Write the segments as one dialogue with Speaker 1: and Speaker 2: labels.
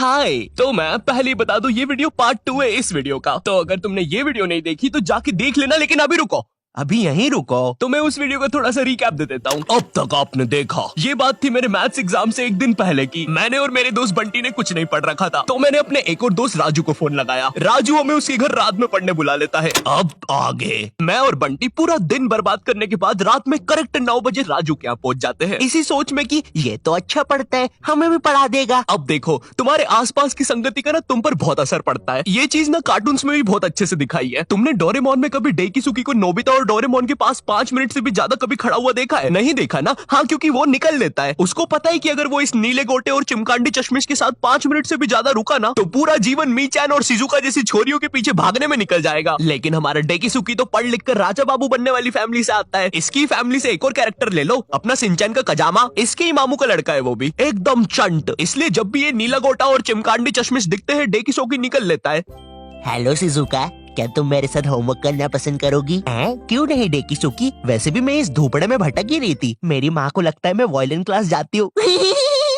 Speaker 1: हाय, तो मैं पहले बता दूं ये वीडियो पार्ट 2 है इस वीडियो का। तो अगर तुमने ये वीडियो नहीं देखी तो जाके देख लेना, लेकिन अभी रुको, अभी यहीं रुको। तो मैं उस वीडियो का थोड़ा सा रिकैप दे देता हूँ। अब तक आपने देखा, ये बात थी मेरे मैथ्स एग्जाम से एक दिन पहले की। मैंने और मेरे दोस्त बंटी ने कुछ नहीं पढ़ रखा था, तो मैंने अपने एक और दोस्त राजू को फोन लगाया। राजू हमें उसके घर रात में पढ़ने बुला लेता है। अब आगे मैं और बंटी पूरा दिन बर्बाद करने के बाद रात में करेक्ट 9 बजे राजू के यहाँ पहुंच जाते हैं, इसी सोच में कि ये तो अच्छा पढ़ता है, हमें भी पढ़ा देगा। अब देखो, तुम्हारे आसपास की संगति का ना तुम पर बहुत असर पड़ता है। ये चीज ना कार्टून्स में भी बहुत अच्छे से दिखाई है। तुमने डोरेमोन में कभी डेकिसुकी को नोबिता और डोरेमोन के पास 5 मिनट से भी ज्यादा कभी खड़ा हुआ देखा है? नहीं देखा ना? हाँ, क्योंकि वो निकल लेता है। उसको पता है कि अगर वो इस नीले गोटे और चिमकांडी चश्मिश के साथ 5 मिनट से भी ज्यादा रुका ना तो पूरा जीवन मीचैन और शिजुका जैसी छोरियों के पीछे भागने में निकल जाएगा। लेकिन हमारा डेकिसुकी तो पढ़ लिख कर राजा बाबू बनने वाली फैमिली से आता है। इसकी फैमिली से एक और कैरेक्टर ले लो, अपना सिंचैन का कजामा, इसके ही मामू का लड़का है, वो भी एकदम चंट। इसलिए जब भी ये नीला गोटा और चिमकांडी चश्मिश दिखते हैं डेकिसुकी निकल लेता है।
Speaker 2: हेलो शिजुका, क्या तुम मेरे साथ होमवर्क करना पसंद करोगी? क्यों नहीं डेकिसुकी, वैसे भी मैं इस धूपड़े में भटक ही रही थी। मेरी माँ को लगता है मैं वायलिन क्लास जाती हूँ।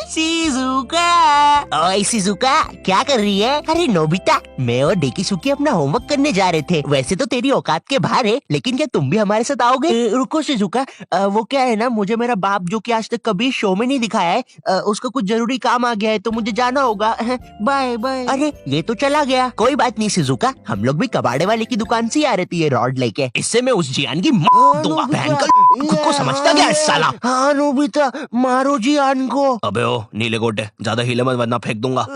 Speaker 2: शिजुका, ओए शिजुका, क्या कर रही है? अरे नोबिता, मैं और डेकिसुकी अपना होमवर्क करने जा रहे थे। वैसे तो तेरी औकात के बाहर है, लेकिन क्या तुम भी हमारे साथ आओगे? रुको शिजुका, वो क्या है ना, मुझे मेरा बाप जो कि आज तक कभी शो में नहीं दिखाया है, उसका कुछ जरूरी काम आ गया है तो मुझे जाना होगा। Bye bye. अरे ये तो चला गया। कोई बात नहीं शिजुका, हम लोग भी कबाड़े वाले की दुकान से आ रही थी ये रॉड लेके।
Speaker 1: इससे मैं उस जियान की दूंगा, भयंकर खुद को समझता क्या है साला?
Speaker 2: हाँ नोबिता, मारो जियान को।
Speaker 1: अबे ओ नीले गोटे, ज्यादा हिले मत वरना फेंक दूंगा।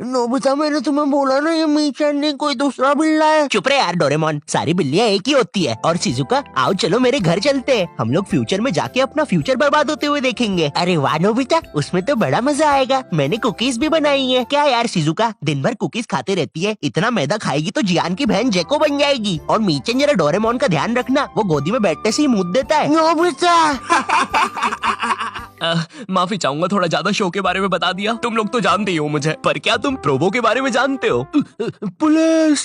Speaker 2: नोबिता, मैंने तुम्हें बोला ना ये मीचैन नहीं कोई दूसरा बिल्ला है। चुप रहे यार डोरेमोन, सारी बिल्लियां एक ही होती है। और शिजुका, आओ चलो मेरे घर चलते हैं, हम लोग फ्यूचर में जाके अपना फ्यूचर बर्बाद होते हुए देखेंगे। अरे वाह नोबिता, उसमें तो बड़ा मजा आएगा। मैंने कुकीज भी बनाई है। क्या यार शिजुका, दिन भर कुकीज खाते रहती है, इतना मैदा खाएगी तो जियान की बहन जेको बन जाएगी। और मीचैन जरा डोरेमोन का ध्यान रखना, वो गोदी में बैठने से ही मुंह देता है। नोबिता
Speaker 1: माफी चाहूंगा, थोड़ा ज्यादा शो के बारे में बता दिया। तुम लोग तो जानते ही हो मुझे, पर क्या तुम प्रोबो के बारे में जानते हो? पुलिस।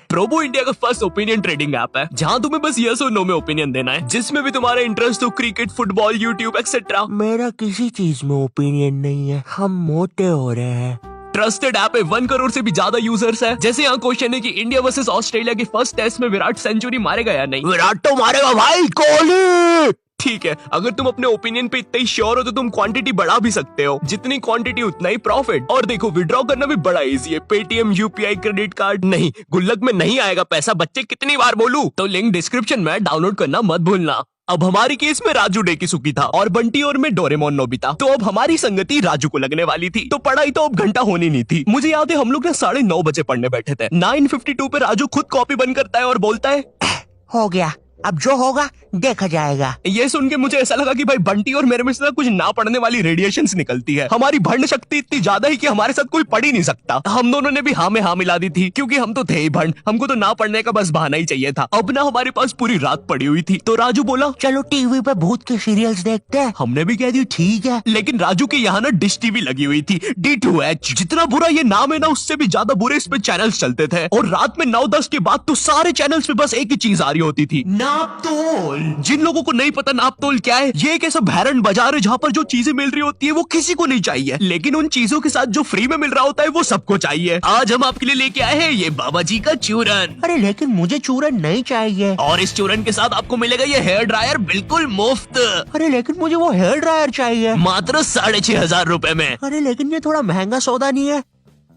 Speaker 1: प्रोबो इंडिया का फर्स्ट ओपिनियन ट्रेडिंग ऐप है, जहां तुम्हें बस यस और नो में ओपिनियन देना है, जिसमें भी तुम्हारा इंटरेस्ट हो, क्रिकेट, फुटबॉल, यूट्यूब एक्सेट्रा।
Speaker 2: मेरा किसी चीज में ओपिनियन नहीं है, हम मोटे हो रहे हैं।
Speaker 1: ट्रस्टेड ऐप है, 1 करोड़ से भी ज्यादा यूजर्स है। जैसे यहाँ क्वेश्चन है कि इंडिया वर्सेस ऑस्ट्रेलिया के फर्स्ट टेस्ट में विराट सेंचुरी मारेगा या नहीं?
Speaker 2: विराट तो मारेगा भाई, कोहली।
Speaker 1: ठीक है, अगर तुम अपने ओपिनियन पे इतना ही श्योर हो तो तुम क्वांटिटी बढ़ा भी सकते हो। जितनी क्वांटिटी उतना ही प्रॉफिट। और देखो, विड्रॉ करना भी बड़ा इजी है। Paytm, UPI, credit card. नहीं, गुल्लक में नहीं आएगा पैसा, बच्चे कितनी बार बोलूं? तो लिंक डिस्क्रिप्शन में, डाउनलोड करना मत भूलना। अब हमारी केस में राजू डेकिसुकी था और बंटी और मैं डोरेमोन नोबिता। तो अब हमारी संगति राजू को लगने वाली थी, तो पढ़ाई तो अब घंटा होनी नहीं थी। मुझे याद है हम लोग ना 9:30 बजे पढ़ने बैठे थे। 9:52 पे राजू खुद कॉपी बंद करता है और बोलता है,
Speaker 2: हो गया, अब जो होगा देखा जाएगा।
Speaker 1: ये सुन के मुझे ऐसा लगा कि भाई बंटी और मेरे में से कुछ ना पढ़ने वाली रेडिएशंस निकलती है। हमारी भंड शक्ति इतनी ज्यादा है कि हमारे साथ कोई पढ़ ही नहीं सकता। हम दोनों ने भी हाँ में हाँ मिला दी थी, क्योंकि हम तो थे ही भंड, हमको तो ना पढ़ने का बस बहाना ही चाहिए था। अब ना हमारे पास पूरी रात पड़ी हुई थी, तो राजू बोला
Speaker 2: चलो टीवी पे भूत के सीरियल्स देखते हैं।
Speaker 1: हमने भी कह दिया ठीक है, लेकिन राजू के यहाँ ना डिश टीवी लगी हुई थी, D2H। जितना बुरा ये नाम है ना, उससे भी ज्यादा बुरे इस पे चैनल्स चलते थे। और रात में 9-10 के बाद तो सारे चैनल्स पे बस एक ही चीज आ रही होती थी, नापतोल। जिन लोगों को नहीं पता नापतोल क्या है, ये एक ऐसा भैरन बाजार है जहाँ पर जो चीजें मिल रही होती है वो किसी को नहीं चाहिए, लेकिन उन चीजों के साथ जो फ्री में मिल रहा होता है वो सबको चाहिए। आज हम आपके लिए लेके आए हैं ये बाबा जी का चूरन।
Speaker 2: अरे लेकिन मुझे चूरन नहीं चाहिए।
Speaker 1: और इस चूरन के साथ आपको मिलेगा ये हेयर ड्रायर बिल्कुल मुफ्त।
Speaker 2: अरे लेकिन मुझे वो हेयर ड्रायर चाहिए,
Speaker 1: मात्र 6,500 रुपए में।
Speaker 2: अरे लेकिन ये थोड़ा महंगा सौदा नहीं है?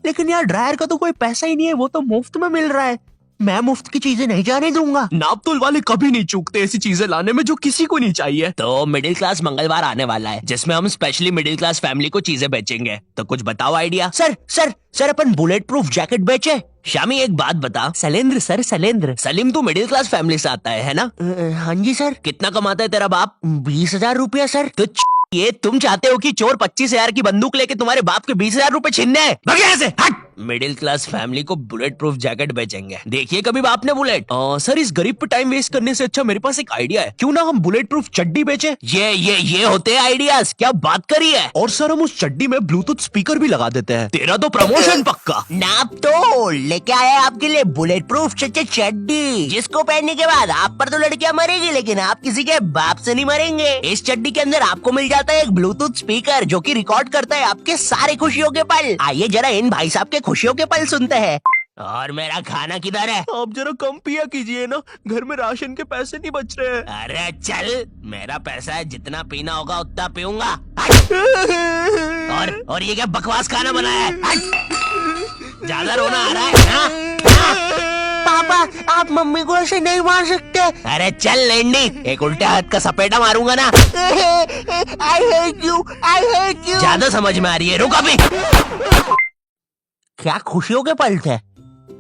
Speaker 2: लेकिन यार ड्रायर का तो कोई पैसा ही नहीं है, वो तो मुफ्त में मिल रहा है। मैं मुफ्त की चीजें नहीं जाने दूंगा।
Speaker 1: नापतोल वाले कभी नहीं चूकते ऐसी चीजें लाने में जो किसी को नहीं चाहिए।
Speaker 2: तो मिडिल क्लास मंगलवार आने वाला है,
Speaker 1: जिसमें हम स्पेशली मिडिल क्लास फैमिली को चीजें बेचेंगे। तो कुछ बताओ आइडिया।
Speaker 2: सर अपन बुलेट प्रूफ जैकेट बेचे।
Speaker 1: शामी एक बात बता।
Speaker 2: सलेंद्र सर, सलेंद्र।
Speaker 1: सलीम तू मिडिल क्लास फैमिली से आता है ना?
Speaker 2: हाँ जी सर।
Speaker 1: कितना कमाता है तेरा बाप?
Speaker 2: 20,000 रुपया सर।
Speaker 1: तो ये तुम चाहते हो कि चोर 25,000 की बंदूक लेके तुम्हारे बाप के 20,000 रुपए छीनने? भाग यहाँ से, हट। मिडिल क्लास फैमिली को बुलेट प्रूफ जैकेट बेचेंगे। देखिए कभी आपने बुलेट। सर इस गरीब पे टाइम वेस्ट करने से अच्छा मेरे पास एक आइडिया है, क्यों ना हम बुलेट प्रूफ चड्डी बेचे। ये होते हैं आइडियाज, क्या बात करी है। और सर हम उस चड्डी में ब्लूटूथ स्पीकर भी लगा देते हैं। तेरा तो प्रमोशन पक्का।
Speaker 2: नाप तो लेके आया आपके लिए बुलेट प्रूफ चड्डी, जिसको पहनने के बाद आप पर तो लड़कियां मरेगी, लेकिन आप किसी के बाप से नहीं मरेंगे। इस चड्डी के अंदर आपको मिल जाता है एक ब्लूटूथ स्पीकर जो कि रिकॉर्ड करता है आपके सारे खुशियों के पल। आइए जरा इन भाई साहब के खुशियों के पल सुनते हैं। और मेरा खाना किधर है?
Speaker 1: आप जरा कम पिया कीजिए ना, घर में राशन के पैसे नहीं बच रहे हैं।
Speaker 2: अरे चल, मेरा पैसा है, जितना पीना होगा उतना पीऊंगा। और ये क्या बकवास खाना बनाया है? ज्यादा रोना आ रहा है ना? पापा आप मम्मी को ऐसे नहीं मार सकते। अरे चल लेंडी, एक उल्टे हाथ का सपेटा मारूंगा ना। I hate you. ज्यादा समझ में आ रही है, रुक अभी। क्या खुशियों के पल थे।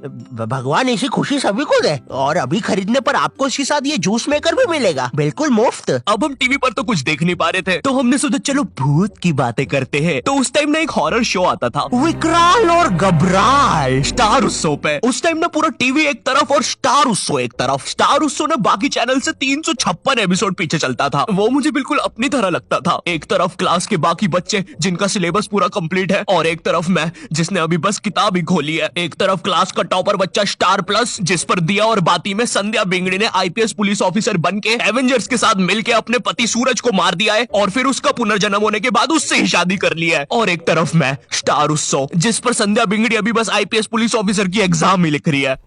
Speaker 2: भगवान ऐसी खुशी सभी को दे। और अभी खरीदने पर आपको इसके साथ ये जूस मेकर भी मिलेगा, बिल्कुल मुफ्त।
Speaker 1: अब हम टीवी पर तो कुछ देख नहीं पा रहे थे, तो हमने सोचा चलो भूत की बातें करते हैं। तो उस टाइम ना एक हॉरर शो आता था,
Speaker 2: विकराल और घबराल,
Speaker 1: स्टार उत्सव पे। उस टाइम ना पूरा टीवी एक तरफ और स्टार उत्सव एक तरफ। स्टार उत्सव ना बाकी चैनल से 356 एपिसोड पीछे चलता था। वो मुझे बिल्कुल अपनी तरह लगता था। एक तरफ क्लास के बाकी बच्चे जिनका सिलेबस पूरा कंप्लीट है, और एक तरफ मैं जिसने अभी बस किताब ही खोली है। एक तरफ क्लास का टॉपर बच्चा स्टार प्लस, जिस पर दिया और बाती में संध्या बिंगड़ी ने आईपीएस पुलिस ऑफिसर बन के एवेंजर्स के साथ मिलकर अपने पति सूरज को मार दिया है, और फिर उसका पुनर्जन्म होने के बाद उससे ही शादी कर लिया है। और एक तरफ मैं स्टार उत्सव, जिस पर संध्या बिंगड़ी अभी बस आईपीएस पुलिस ऑफिसर की एग्जाम ही लिख रही है।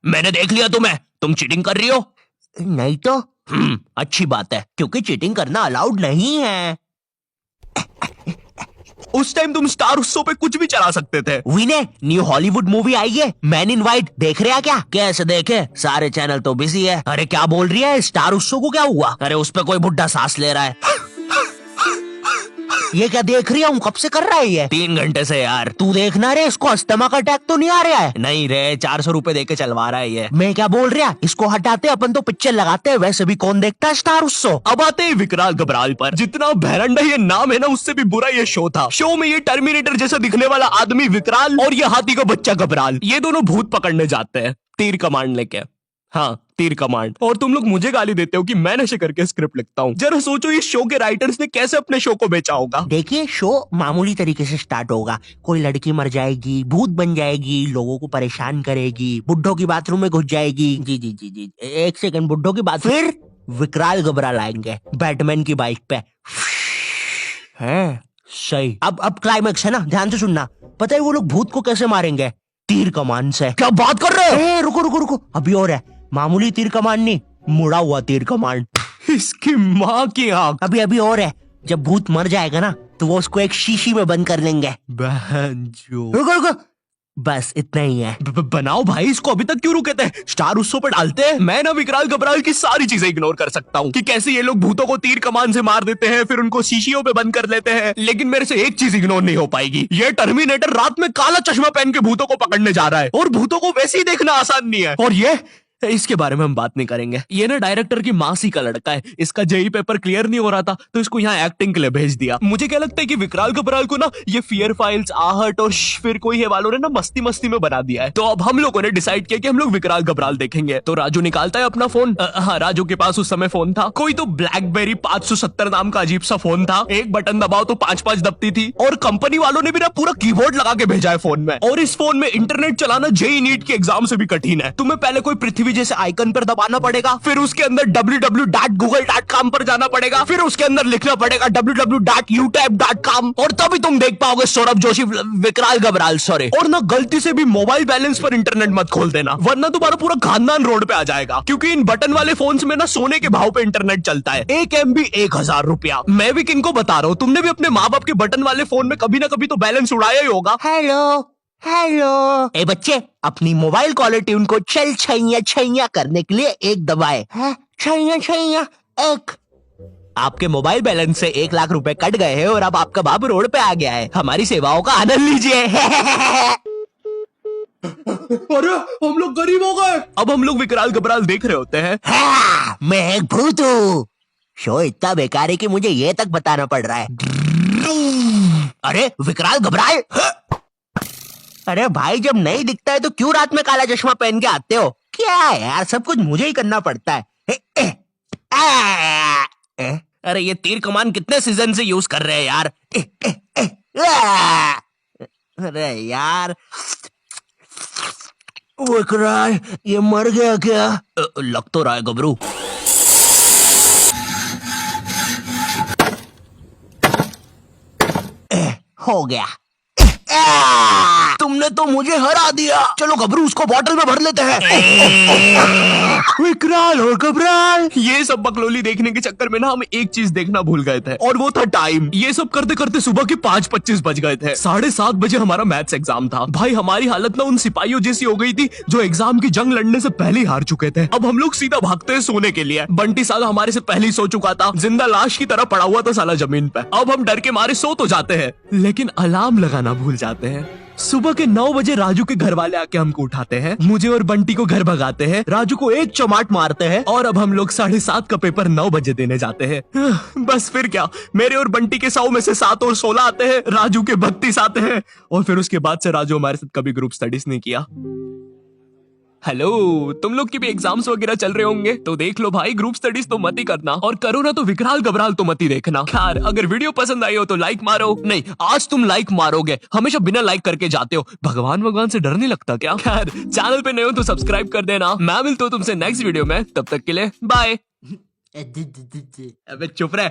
Speaker 1: मैंने देख लिया तुम्हें, तुम चीटिंग कर रही हो।
Speaker 2: नहीं तो
Speaker 1: अच्छी बात है,
Speaker 2: क्योंकि चीटिंग करना अलाउड नहीं है।
Speaker 1: उस टाइम तुम स्टार उत्सव पे कुछ भी चला सकते थे।
Speaker 2: विनय, न्यू हॉलीवुड मूवी आई है मैन इन व्हाइट, देख रहे हैं क्या? कैसे देखे, सारे चैनल तो बिजी है। अरे क्या बोल रही है, स्टार उत्सव को क्या हुआ?
Speaker 1: अरे उस पे कोई बुढ़ा सांस ले रहा है।
Speaker 2: ये क्या देख रही हूँ, कब से कर रहा है ये?
Speaker 1: 3 घंटे से यार।
Speaker 2: तू देखना रे, इसको अस्थमा का अटैक तो नहीं आ रहा है?
Speaker 1: नहीं रे, 400 रुपए दे के चलवा रहा है ये।
Speaker 2: मैं क्या बोल रहा, इसको हटाते अपन तो पिक्चर लगाते हैं। वैसे भी कौन देखता है स्टार उत्सव।
Speaker 1: अब आते हैं विकराल घबराल पर। जितना भैरंडा ये नाम है ना, उससे भी बुरा ये शो था। शो में ये टर्मिनेटर जैसा दिखने वाला आदमी विकराल और ये हाथी का बच्चा घबराल, ये दोनों भूत पकड़ने जाते हैं तीर कमांड लेके। हाँ, तीर कमांड। और तुम लोग मुझे गाली देते हो कि मैं नशे करके स्क्रिप्ट लिखता हूँ। जरा सोचो इस शो के राइटर्स ने कैसे अपने शो को बेचा होगा।
Speaker 2: देखिए, शो मामूली तरीके से स्टार्ट होगा। कोई लड़की मर जाएगी, भूत बन जाएगी, लोगों को परेशान करेगी, बुड्ढों की बाथरूम में घुस जाएगी। जी, एक सेकंड, बुड्ढों की बात। फिर विकराल घबराल आएंगे बैटमैन की बाइक पे। है सही। अब क्लाइमेक्स है ना, ध्यान से सुनना। पता है वो लोग भूत को कैसे मारेंगे? तीर कमान से।
Speaker 1: क्या बात कर रहे हो?
Speaker 2: रुको, अभी और है। मामूली तीर कमान नहीं, मुड़ा हुआ तीर कमान।
Speaker 1: इसकी माँ की आंख।
Speaker 2: अभी और है। जब भूत मर जाएगा ना, तो वो उसको एक शीशी में बंद कर लेंगे।
Speaker 1: बहनचोद।
Speaker 2: रुको, बस इतना ही है।
Speaker 1: बनाओ भाई, इसको अभी तक क्यों रुके थे? स्टार उत्सव पर डालते हैं। मैं ना विकराल घबराल की सारी चीजें इग्नोर कर सकता हूँ कि कैसे ये लोग भूतों को तीर कमान से मार देते हैं, फिर उनको शीशियों पे बंद कर लेते हैं। लेकिन मेरे से एक चीज इग्नोर नहीं हो पाएगी, ये टर्मिनेटर रात में काला चश्मा पहन के भूतों को पकड़ने जा रहा है, और भूतों को वैसे ही देखना आसान नहीं है। और ये इसके बारे में हम बात नहीं करेंगे। ये ना डायरेक्टर की मासी का लड़का है, इसका जेई पेपर क्लियर नहीं हो रहा था, तो इसको यहाँ एक्टिंग के लिए भेज दिया। मुझे क्या लगता है कि विकराल घबराल को ना ये फियर फाइल्स, आहट और फिर कोई है वालों ने ना मस्ती मस्ती में बना दिया है। तो अब हम लोगों ने डिसाइड किया कि हम लोग विकराल घबराल देखेंगे। तो राजू निकालता है अपना फोन। हाँ, राजू के पास उस समय फोन था, कोई तो ब्लैकबेरी 570 नाम का अजीब सा फोन था। एक बटन दबाओ तो 5-5 दबती थी, और कंपनी वालों ने भी ना पूरा कीबोर्ड लगा के भेजा है फोन में। और इस फोन में इंटरनेट चलाना जेई नीट के एग्जाम से भी कठिन है। तुम्हें पहले कोई पृथ्वी जैसे आइकन पर दबाना पड़ेगा, फिर उसके अंदर www.google.com पर जाना पड़ेगा, फिर उसके अंदर लिखना पड़ेगा www.youtube.com, और तभी तुम देख पाओगे सौरभ जोशी विकराल घबराल। सॉरी, और ना गलती से भी मोबाइल बैलेंस पर इंटरनेट मत खोल देना, वरना तुम्हारा पूरा खानदान रोड पे आ जाएगा। क्योंकि इन बटन वाले फोन्स में ना सोने के भाव पे इंटरनेट चलता है। 1 MB 1000 रुपया। मैं भी किनको बता रहा हूँ, तुमने भी अपने माँ बाप के बटन वाले फोन में कभी ना कभी तो बैलेंस उड़ाया ही होगा।
Speaker 2: हेलो ए बच्चे, अपनी मोबाइल कॉलर ट्यून को चल छैया करने के लिए एक दबाए। छैया एक।
Speaker 1: आपके मोबाइल बैलेंस से 1 लाख रुपए कट गए हैं, और अब आपका बाप रोड पे आ गया है। हमारी सेवाओं का आनंद लीजिए। अरे हम लोग गरीब हो गए। अब हम लोग विकराल घबराल देख रहे होते हैं।
Speaker 2: हाँ, मैं एक भूत हूँ। शो इतना बेकार है कि मुझे ये तक बताना पड़ रहा है। अरे विकराल घबराए। अरे भाई जब नहीं दिखता है तो क्यों रात में काला चश्मा पहन के आते हो? क्या है यार, सब कुछ मुझे ही करना पड़ता है। अरे ये तीर कमान कितने सीजन से यूज कर रहे हैं यार। अरे यार विकराल ये मर गया क्या? लग तो रहा है गबरू। हो गया। तुमने तो मुझे हरा दिया। चलो गबरू उसको बॉटल में भर लेते हैं।
Speaker 1: विकराल और घबराल, ये सब बकलोली देखने के चक्कर में ना हम एक चीज देखना भूल गए थे, और वो था टाइम। ये सब करते करते सुबह के 5:25 बज गए थे। 7:30 बजे हमारा मैथ्स एग्जाम था। भाई हमारी हालत ना उन सिपाहियों जैसी हो गई थी जो एग्जाम की जंग लड़ने से पहले ही हार चुके थे। अब हम लोग सीधा भागते हैं सोने के लिए। बंटी साला हमारे से पहले ही सो चुका था, जिंदा लाश की तरह पड़ा हुआ था साला जमीन पे। अब हम डर के मारे सो तो जाते हैं, लेकिन अलार्म लगाना भूल जाते हैं। सुबह के 9 बजे राजू के घर वाले आके हमको उठाते हैं, मुझे और बंटी को घर भगाते हैं, राजू को एक चमाट मारते हैं, और अब हम लोग 7:30 का पेपर 9 बजे देने जाते हैं। बस फिर क्या, मेरे और बंटी के 100 में से 7 और 16 आते हैं, राजू के 32 आते हैं, और फिर उसके बाद से राजू हमारे साथ कभी ग्रुप स्टडीज नहीं किया। हेलो, तुम लोग की भी एग्जाम्स वगैरह चल रहे होंगे तो देख लो भाई, ग्रुप स्टडीज तो मत ही करना, और करो ना तो विकराल घबराल तो मत ही देखना। खैर अगर वीडियो पसंद आई हो तो लाइक मारो। नहीं, आज तुम लाइक मारोगे, हमेशा बिना लाइक करके जाते हो। भगवान से डर नहीं लगता क्या? खैर चैनल पे नए हो तो सब्सक्राइब कर देना। मैं मिलता हूँ तुमसे नेक्स्ट वीडियो में, तब तक के लिए बाय। अबे चुप रहे।